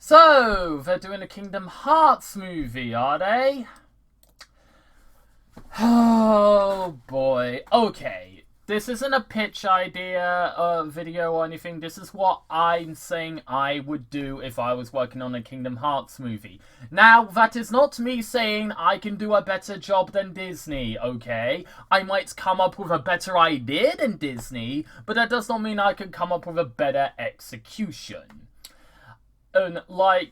So, they're doing a Kingdom Hearts movie, are they? Oh boy. Okay. This isn't a pitch idea video or anything. This is what I'm saying I would do if I was working on a Kingdom Hearts movie. Now, that is not me saying I can do a better job than Disney, okay? I might come up with a better idea than Disney, but that does not mean I can come up with a better execution. And the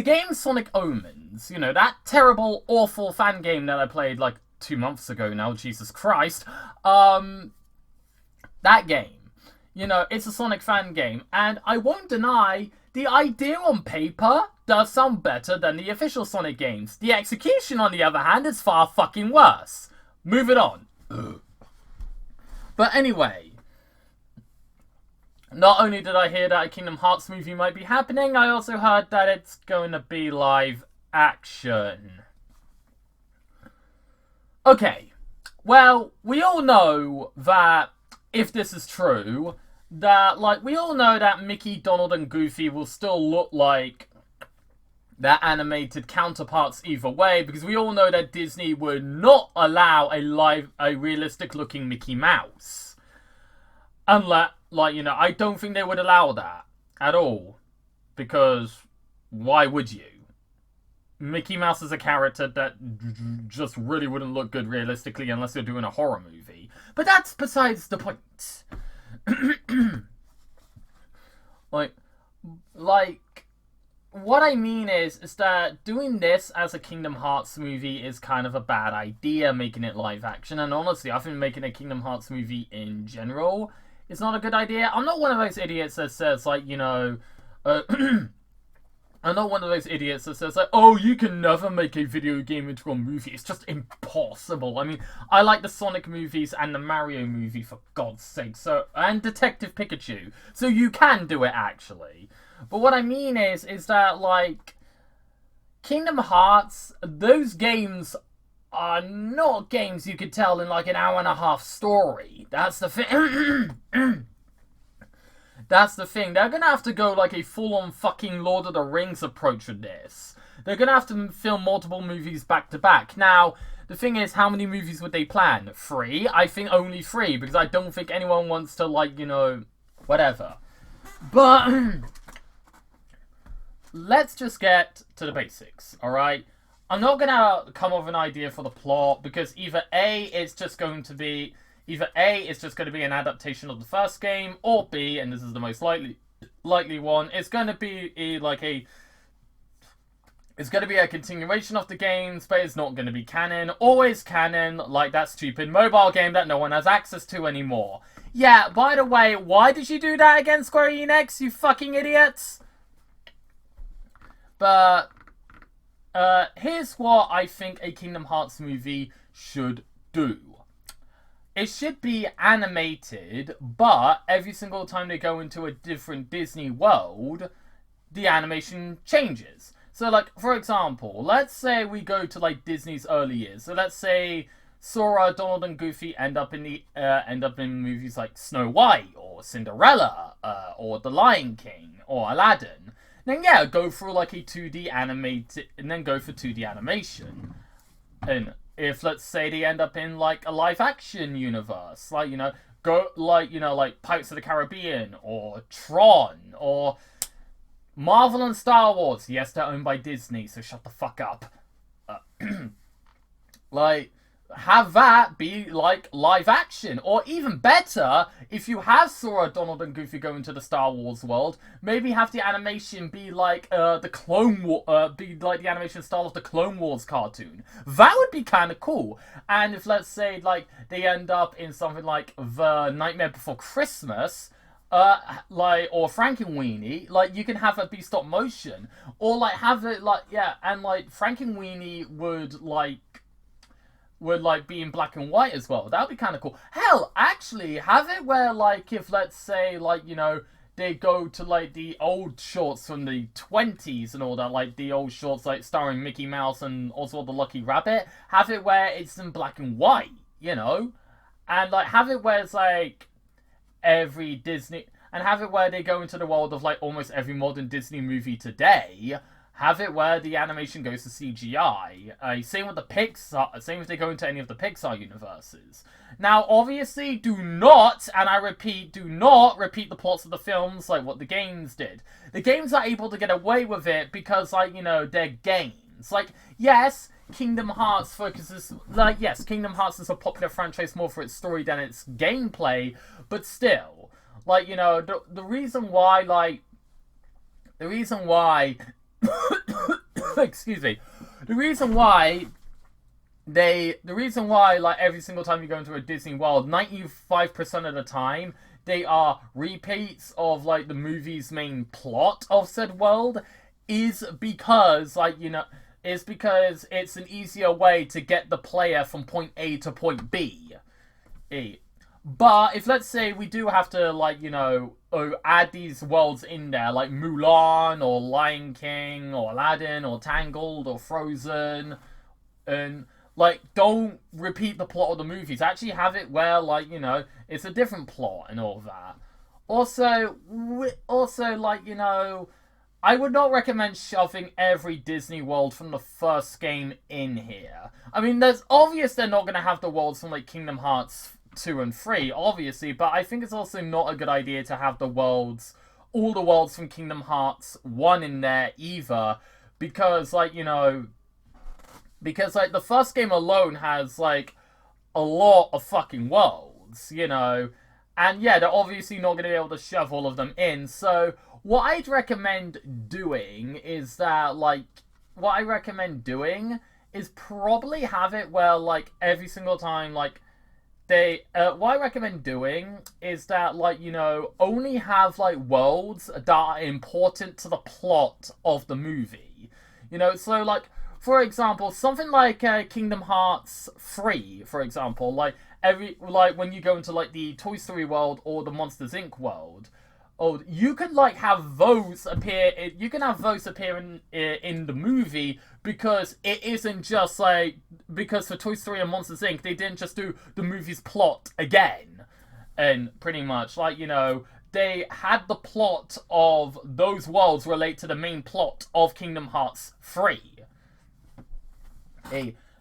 game Sonic Omens, that terrible, awful fan game that I played like 2 months ago now, Jesus Christ, that game, it's a Sonic fan game, and I won't deny the idea on paper does sound better than the official Sonic games. The execution, on the other hand, is far fucking worse. Move it on. But anyway, not only did I hear that a Kingdom Hearts movie might be happening, I also heard that it's going to be live action. Okay, well, we all know that, if this is true, that, we all know that Mickey, Donald, and Goofy will still look like their animated counterparts either way, because we all know that Disney would not allow a realistic-looking Mickey Mouse. Unless, I don't think they would allow that at all. Because why would you? Mickey Mouse is a character that just really wouldn't look good realistically unless you're doing a horror movie. But that's besides the point. What I mean is that doing this as a Kingdom Hearts movie is kind of a bad idea, making it live action. And honestly, I think making a Kingdom Hearts movie in general is not a good idea. I'm not one of those idiots that says, I'm not one of those idiots that says, oh, you can never make a video game into a movie. It's just impossible. I mean, I like the Sonic movies and the Mario movie, for God's sake. And Detective Pikachu. So you can do it, actually. But what I mean is that, Kingdom Hearts, those games are not games you could tell in, an hour and a half story. That's the thing. That's the thing. They're gonna have to go a full-on fucking Lord of the Rings approach with this. They're gonna have to film multiple movies back to back. Now, the thing is, how many movies would they plan? 3? I think only 3, because I don't think anyone wants to, whatever. But let's just get to the basics, alright? I'm not gonna come up with an idea for the plot, because either A, it's just going to be an adaptation of the first game, or B, and this is the most likely one, it's going to be a continuation of the games, but it's not going to be canon. Always canon, like that stupid mobile game that no one has access to anymore. Yeah, by the way, why did you do that again, Square Enix, you fucking idiots? But here's what I think a Kingdom Hearts movie should do. It should be animated, but every single time they go into a different Disney world, the animation changes. So, for example, let's say we go to, Disney's early years. So let's say Sora, Donald, and Goofy end up in movies like Snow White, or Cinderella, or The Lion King, or Aladdin. Then, yeah, go through, a 2D animated, and then go for 2D animation. And if, let's say, they end up in, a live-action universe, Pirates of the Caribbean, or Tron, or Marvel and Star Wars. Yes, they're owned by Disney, so shut the fuck up. Have that be, live action. Or even better, if you have Sora, Donald, and Goofy go into the Star Wars world, maybe have the animation be the Clone War, the animation style of the Clone Wars cartoon. That would be kind of cool. And if, let's say, they end up in something like The Nightmare Before Christmas, or Frankenweenie, you can have it be stop motion. Or, have it, and, Frankenweenie would be in black and white as well. That would be kind of cool. Hell, actually, have it where, if, let's say, they go to, the old shorts from the 20s and all that, the old shorts, starring Mickey Mouse and Oswald the Lucky Rabbit, have it where it's in black and white, And, have it where it's, every Disney... and have it where they go into the world of like almost every modern Disney movie today. Have it where the animation goes to CGI. Same with the Pixar. Same if they go into any of the Pixar universes. Now, obviously, do not, and I repeat, do not repeat the plots of the films like what the games did. The games are able to get away with it because, like, you know, they're games. Like, yes, Kingdom Hearts focuses, like, yes, Kingdom Hearts is a popular franchise more for its story than its gameplay, but still, like, you know, the reason why, like, excuse me, the reason why, like, every single time you go into a Disney World, 95% of the time, they are repeats of, like, the movie's main plot of said world, is because, like, you know, is because it's an easier way to get the player from point A to point B. But if, let's say, we do have to, like, you know, add these worlds in there, like Mulan, or Lion King, or Aladdin, or Tangled, or Frozen, and, like, don't repeat the plot of the movies. Actually have it where, like, you know, it's a different plot and all that. Also, like, you know, I would not recommend shoving every Disney world from the first game in here. I mean, there's obvious they're not going to have the worlds from, like, Kingdom Hearts 2 and 3, obviously, but I think it's also not a good idea to have all the worlds from Kingdom Hearts 1 in there either, because, like, you know, like, the first game alone has, like, a lot of fucking worlds, you know, and yeah, they're obviously not going to be able to shove all of them in, so what I'd recommend doing is probably have it where, like, every single time, like, what I recommend doing is that, like, you know, only have, like, worlds that are important to the plot of the movie. You know, so, like, for example, something like Kingdom Hearts 3, for example, like, when you go into, like, the Toy Story world or the Monsters, Inc. world, you can, like, have those appear in the movie, because it isn't just, like, because for Toy Story and Monsters, Inc., they didn't just do the movie's plot again. And pretty much, like, you know, they had the plot of those worlds relate to the main plot of Kingdom Hearts 3.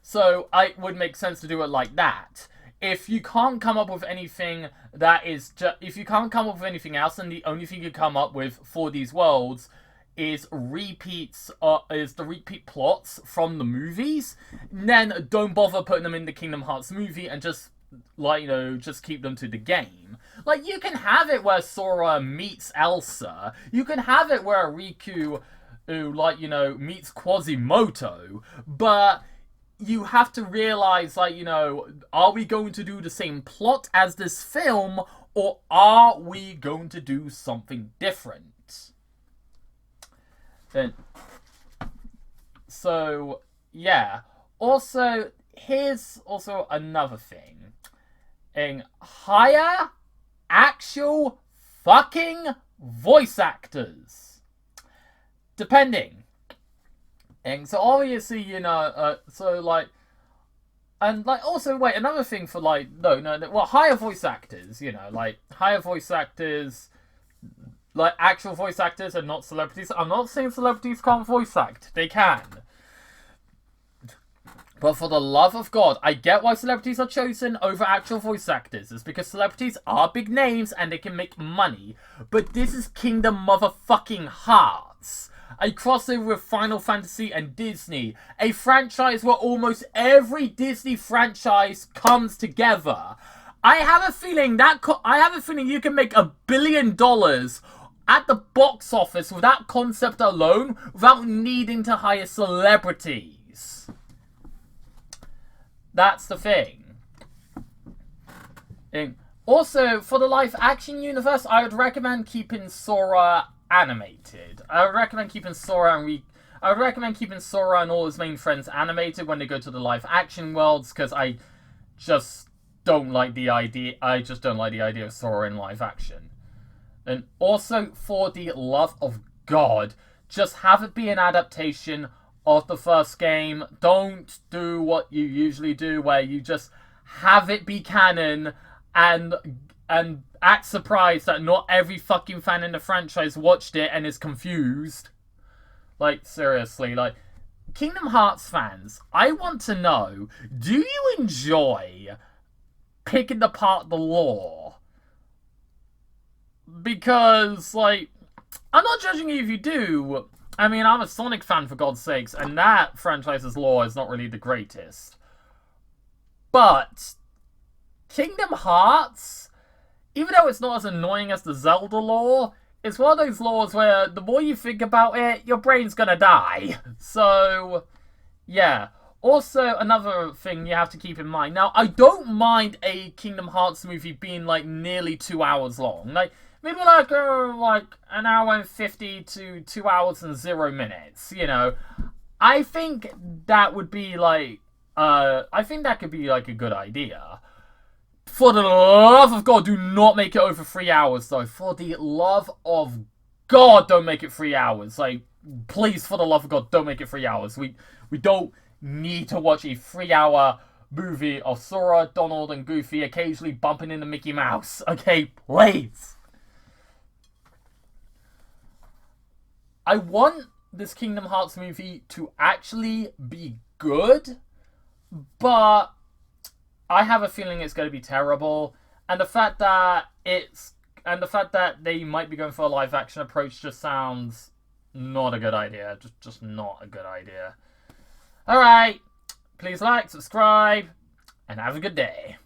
So, it would make sense to do it like that. If you can't come up with anything if you can't come up with anything else, and the only thing you come up with for these worlds is the repeat plots from the movies, then don't bother putting them in the Kingdom Hearts movie and just, like, you know, just keep them to the game. Like, you can have it where Sora meets Elsa. You can have it where Riku, like, you know, meets Quasimodo, but you have to realize, like, you know, are we going to do the same plot as this film, or are we going to do something different? So, yeah. Also, here's also another thing. Hire actual fucking voice actors. Depending. So obviously, you know, so, like, and, like, also, wait, another thing for, like, hire voice actors, you know, like, hire voice actors, like, actual voice actors and not celebrities. I'm not saying celebrities can't voice act. They can. But for the love of God, I get why celebrities are chosen over actual voice actors. It's because celebrities are big names and they can make money. But this is Kingdom motherfucking Hearts. A crossover with Final Fantasy and Disney. A franchise where almost every Disney franchise comes together. I have a feeling you can make $1 billion at the box office with that concept alone without needing to hire celebrities. That's the thing. Also, for the live action universe, I would recommend keeping Sora animated. I would recommend keeping Sora and all his main friends animated when they go to the live action worlds, because I just don't like the idea. Of Sora in live action. And also, for the love of God, just have it be an adaptation of the first game. Don't do what you usually do, where you just have it be canon and act surprised that not every fucking fan in the franchise watched it and is confused. Like, seriously, like, Kingdom Hearts fans, I want to know, do you enjoy picking apart the lore? Because, like, I'm not judging you if you do. I mean, I'm a Sonic fan, for God's sakes, and that franchise's lore is not really the greatest. But Kingdom Hearts, even though it's not as annoying as the Zelda lore, it's one of those lores where the more you think about it, your brain's gonna die. So, yeah. Also, another thing you have to keep in mind. Now, I don't mind a Kingdom Hearts movie being, like, nearly 2 hours long. Like, maybe, like an hour and 50 to 2 hours and 0 minutes, you know. I think that would be, like, I think that could be, like, a good idea. For the love of God, do not make it over 3 hours, though. For the love of God, don't make it 3 hours. Like, please, for the love of God, don't make it 3 hours. We don't need to watch a 3-hour movie of Sora, Donald, and Goofy occasionally bumping into Mickey Mouse. Okay, please. I want this Kingdom Hearts movie to actually be good, but I have a feeling it's going to be terrible. And the fact that they might be going for a live action approach just sounds not a good idea. Just not a good idea. Alright, please like, subscribe, and have a good day.